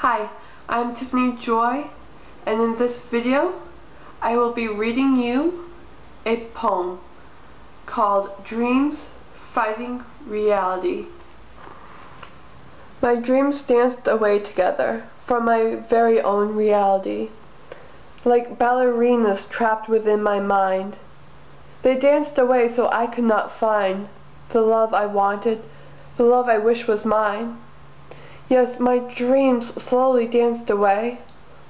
Hi, I'm Tiffany Joy, and in this video I will be reading you a poem called Dreams Fighting Reality. My dreams danced away together from my very own reality, like ballerinas trapped within my mind. They danced away so I could not find the love I wanted, the love I wish was mine. Yes, my dreams slowly danced away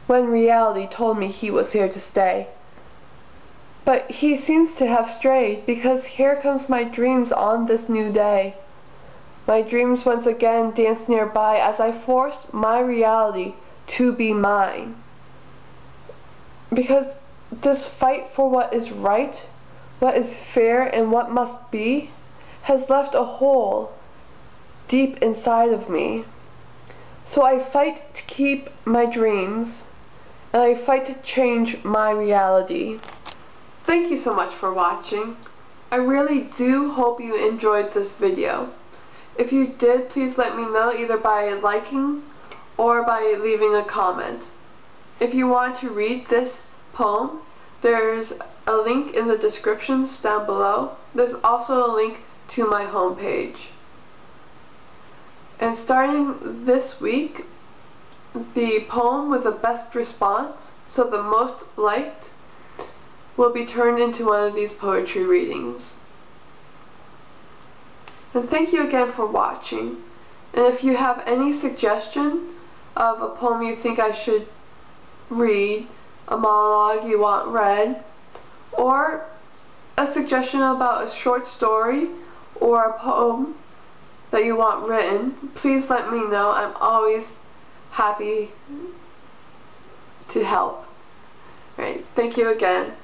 when reality told me he was here to stay. But he seems to have strayed, because here comes my dreams on this new day. My dreams once again danced nearby as I forced my reality to be mine. Because this fight for what is right, what is fair, and what must be has left a hole deep inside of me. So I fight to keep my dreams, and I fight to change my reality. Thank you so much for watching. I really do hope you enjoyed this video. If you did, please let me know either by liking or by leaving a comment. If you want to read this poem, there's a link in the descriptions down below. There's also a link to my homepage. And starting this week, the poem with the best response, so the most liked, will be turned into one of these poetry readings. And thank you again for watching. And if you have any suggestion of a poem you think I should read, a monologue you want read, or a suggestion about a short story or a poem that you want written, please let me know. I'm always happy to help. Right, thank you again.